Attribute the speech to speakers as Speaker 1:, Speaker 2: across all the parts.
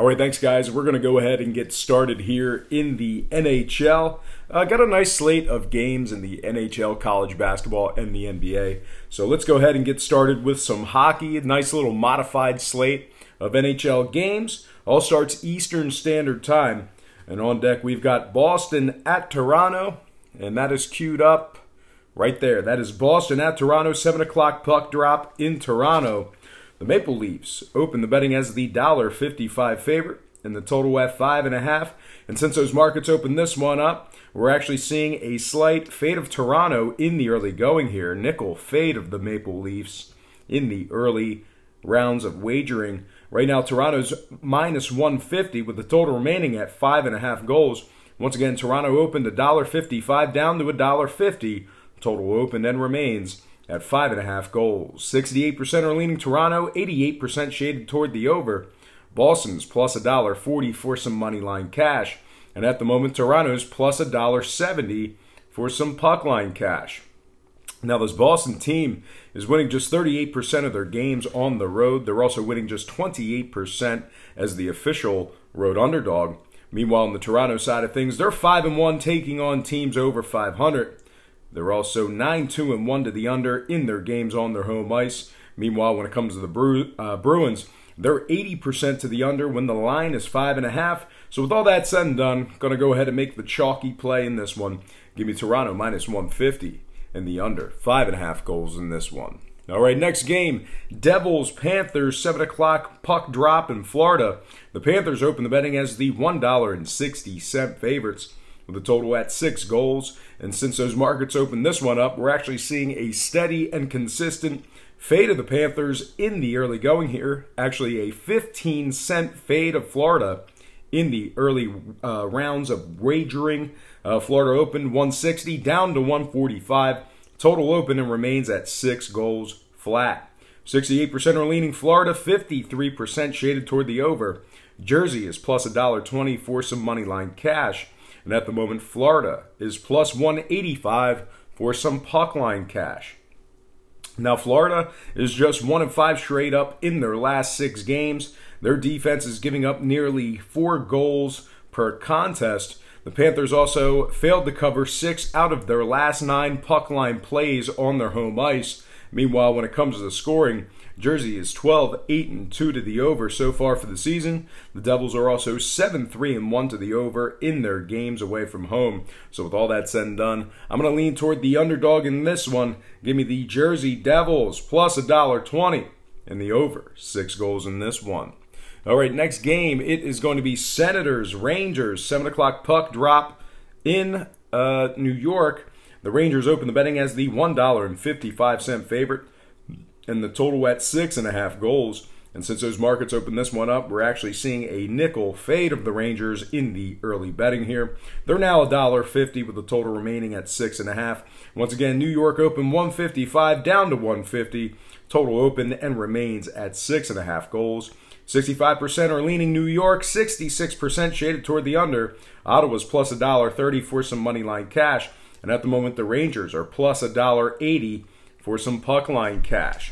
Speaker 1: All right, thanks, guys. We're going to go ahead and get started here in the NHL. Got a nice slate of games in the NHL, college basketball, and the NBA. So let's go ahead and get started with some hockey. A nice little modified slate of NHL games. All starts Eastern Standard Time. And on deck, we've got Boston at Toronto. And that is queued up right there. That is Boston at Toronto, 7 o'clock puck drop in Toronto. The Maple Leafs open the betting as the $1.55 favorite, and the total at 5.5. And since those markets opened this one up, we're actually seeing a slight fade of Toronto in the early going here. Nickel fade of the Maple Leafs in the early rounds of wagering. Right now, Toronto's minus 150 with the total remaining at 5.5 goals. Once again, Toronto opened $1.55 down to $1.50. Total opened and remains at 5.5 goals. 68% are leaning Toronto, 88% shaded toward the over. Boston's plus $1.40 for some money line cash. And at the moment, Toronto's plus $1.70 for some puck line cash. Now, this Boston team is winning just 38% of their games on the road. They're also winning just 28% as the official road underdog. Meanwhile, on the Toronto side of things, they're 5-1 taking on teams over 500. They're also 9-2-1 to the under in their games on their home ice. Meanwhile, when it comes to the Bruins, they're 80% to the under when the line is 5.5. So with all that said and done, going to go ahead and make the chalky play in this one. Give me Toronto minus 150 and the under. 5.5 goals in this one. All right, next game, Devils-Panthers, 7 o'clock puck drop in Florida. The Panthers open the betting as the $1.60 favorites, with a total at 6 goals. And since those markets opened this one up, we're actually seeing a steady and consistent fade of the Panthers in the early going here. Actually, a 15-cent fade of Florida in the early rounds of wagering. Florida opened 160 down to 145. Total open and remains at 6 goals flat. 68% are leaning Florida, 53% shaded toward the over. Jersey is plus $1.20 for some money line cash. And at the moment, Florida is plus 185 for some puck line cash. Now, Florida is just 1-5 straight up in their last 6 games. Their defense is giving up nearly 4 goals per contest. The Panthers also failed to cover 6 out of their last 9 puck line plays on their home ice. Meanwhile, when it comes to the scoring, Jersey is 12-8-2 to the over so far for the season. The Devils are also 7-3-1 to the over in their games away from home. So with all that said and done, I'm going to lean toward the underdog in this one. Give me the Jersey Devils plus $1.20 and the over. 6 goals in this one. All right, next game, it is going to be Senators-Rangers, 7 o'clock puck drop in New York. The Rangers open the betting as the $1.55 favorite, and the total at 6.5 goals. And since those markets opened this one up, we're actually seeing a nickel fade of the Rangers in the early betting here. They're now $1.50 with the total remaining at 6.5. Once again, New York open 155 down to 150. Total open and remains at 6.5 goals. 65% are leaning New York, 66% shaded toward the under. Ottawa's plus $1.30 for some money line cash. And at the moment, the Rangers are plus $1.80 for some puck line cash.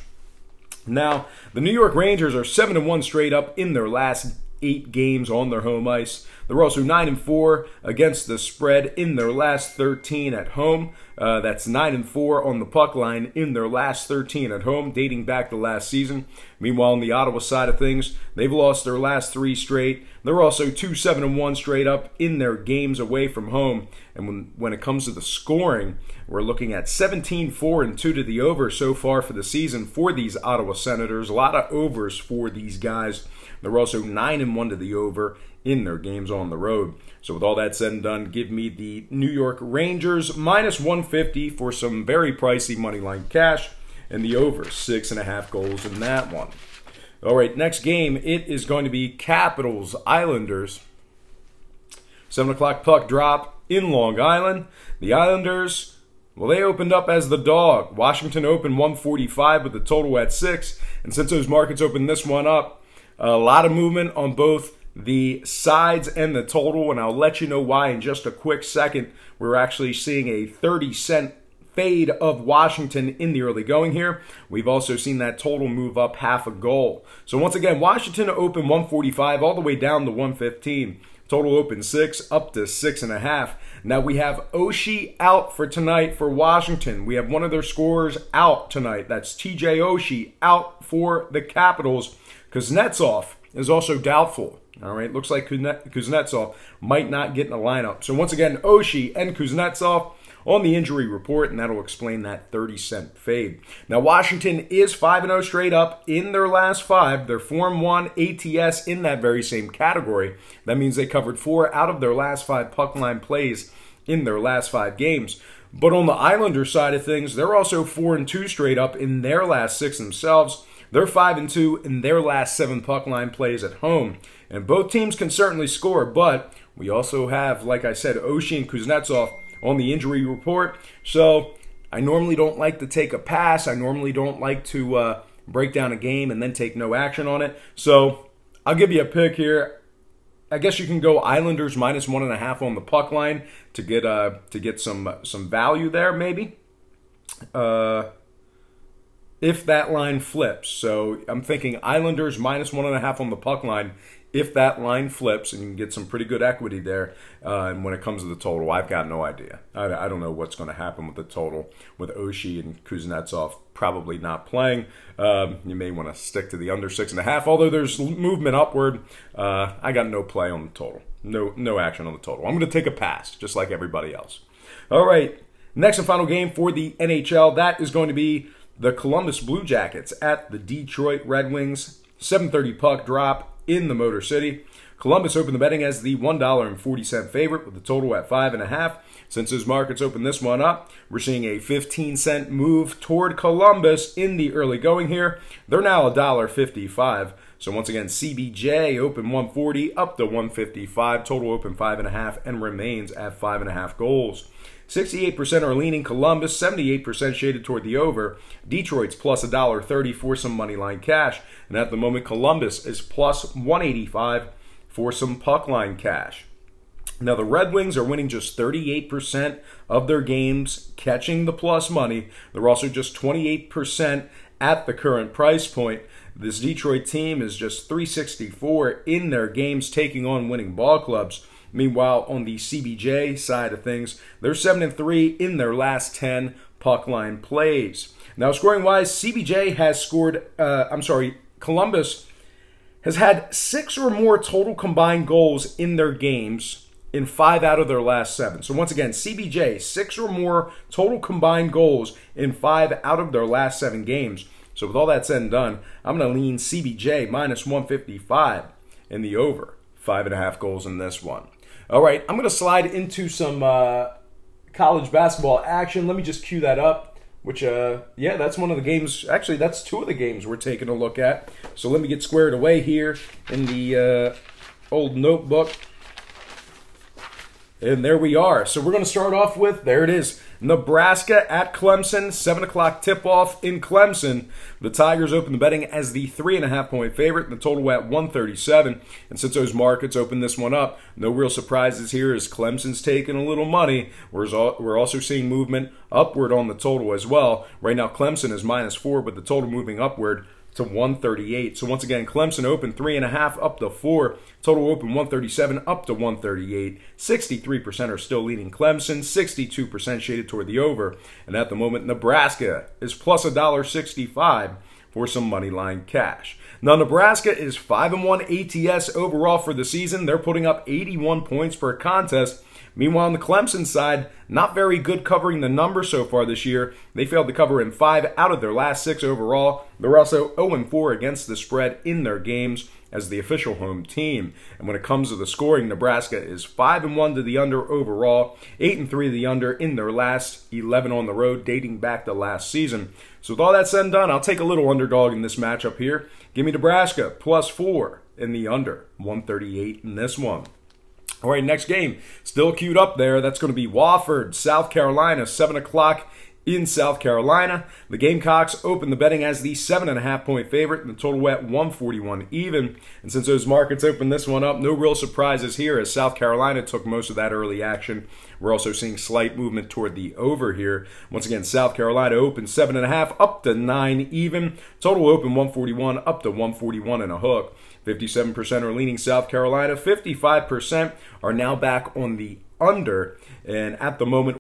Speaker 1: Now, the New York Rangers are 7-1 straight up in their last 8 games on their home ice. They're also 9-4 against the spread in their last 13 at home. That's 9-4 on the puck line in their last 13 at home, dating back to last season. Meanwhile, on the Ottawa side of things, they've lost their last 3 straight. They're also 2-7-1 straight up in their games away from home. And when it comes to the scoring, we're looking at 17-4-2 to the over so far for the season for these Ottawa Senators. A lot of overs for these guys. They're also 9-1 to the over in their games on the road. So with all that said and done, give me the New York Rangers minus 150 for some very pricey money line cash, and the over 6.5 goals in that one. All right, next game, it is going to be Capitals Islanders. 7 o'clock puck drop in Long Island. The Islanders, well, they opened up as the dog. Washington opened 145 with the total at 6. And since those markets opened this one up, a lot of movement on both the sides and the total, and I'll let you know why in just a quick second. We're actually seeing a 30-cent fade of Washington in the early going here. We've also seen that total move up half a goal. So once again, Washington open 145 all the way down to 115. Total open 6 up to 6.5. Now we have Oshie out for tonight for Washington. We have one of their scorers out tonight. That's TJ Oshie out for the Capitals. Kuznetsov is also doubtful. All right, looks like Kuznetsov might not get in the lineup. So once again, Oshie and Kuznetsov on the injury report, and that'll explain that 30-cent fade. Now, Washington is 5-0 straight up in their last 5. They're 4-1 ATS in that very same category. That means they covered 4 out of their last 5 puck line plays in their last 5 games. But on the Islanders side of things, they're also 4-2 straight up in their last 6 themselves. They're 5-2 in their last 7 puck line plays at home. And both teams can certainly score, but we also have, like I said, Oshie and Kuznetsov on the injury report. So I normally don't like to take a pass. I normally don't like to break down a game and then take no action on it. So I'll give you a pick here. I guess you can go Islanders minus 1.5 on the puck line to get some value there, maybe. If that line flips. So I'm thinking Islanders minus 1.5 on the puck line if that line flips, and you can get some pretty good equity there. And when it comes to the total, I've got no idea. I don't know what's going to happen with the total with Oshie and Kuznetsov probably not playing. You may want to stick to the under 6.5, although there's movement upward. I got no play on the total. No action on the total. I'm going to take a pass, just like everybody else. All right, next and final game for the NHL. That is going to be the Columbus Blue Jackets at the Detroit Red Wings. 7:30 puck drop in the Motor City. Columbus opened the betting as the $1.40 favorite with the total at 5.5. Since those markets opened this one up, we're seeing a 15-cent move toward Columbus in the early going here. They're now $1.55. So once again, CBJ open 140 up to 155. Total open 5.5 and remains at 5.5 goals. 68% are leaning Columbus, 78% shaded toward the over. Detroit's plus $1.30 for some money line cash. And at the moment, Columbus is plus 185 for some puck line cash. Now, the Red Wings are winning just 38% of their games, catching the plus money. They're also just 28% at the current price point. This Detroit team is just 364 in their games, taking on winning ball clubs. Meanwhile, on the CBJ side of things, they're 7-3 in their last 10 puck line plays. Now, scoring-wise, CBJ has scored, Columbus has had 6 or more total combined goals in their games in 5 out of their last 7. So once again, CBJ, 6 or more total combined goals in 5 out of their last 7 games. So with all that said and done, I'm going to lean CBJ minus 155 in the over. 5.5 goals in this one. All right, I'm going to slide into some college basketball action. Let me just cue that up, which, yeah, that's one of the games. Actually, that's 2 of the games we're taking a look at. So let me get squared away here in the old notebook. And there we are. So we're going to start off with, there it is, Nebraska at Clemson, 7 o'clock tip-off in Clemson. The Tigers open the betting as the 3.5-point favorite, the total at 137. And since those markets opened this one up, no real surprises here as Clemson's taking a little money. We're also seeing movement upward on the total as well. Right now, Clemson is -4, but the total moving upward to 138. So once again, Clemson open 3.5 up to 4. Total open 137 up to 138. 63% are still leaning Clemson. 62% shaded toward the over. And at the moment, Nebraska is plus $1.65 for some money line cash. Now, Nebraska is 5-1 ATS overall for the season. They're putting up 81 points per contest. Meanwhile, on the Clemson side, not very good covering the number so far this year. They failed to cover in 5 out of their last 6 overall. They're also 0-4 against the spread in their games as the official home team. And when it comes to the scoring, Nebraska is 5-1 to the under overall, 8-3 to the under in their last 11 on the road, dating back to last season. So with all that said and done, I'll take a little underdog in this matchup here. Give me Nebraska +4 in the under, 138 in this one. All right, next game, still queued up there. That's going to be Wofford, South Carolina, 7 o'clock in South Carolina. The Gamecocks opened the betting as the 7.5-point favorite, and the total at 141 even. And since those markets opened this one up, no real surprises here as South Carolina took most of that early action. We're also seeing slight movement toward the over here. Once again, South Carolina opened 7.5 up to 9 even. Total open 141 up to 141 and a hook. 57% are leaning South Carolina. 55% are now back on the under. And at the moment,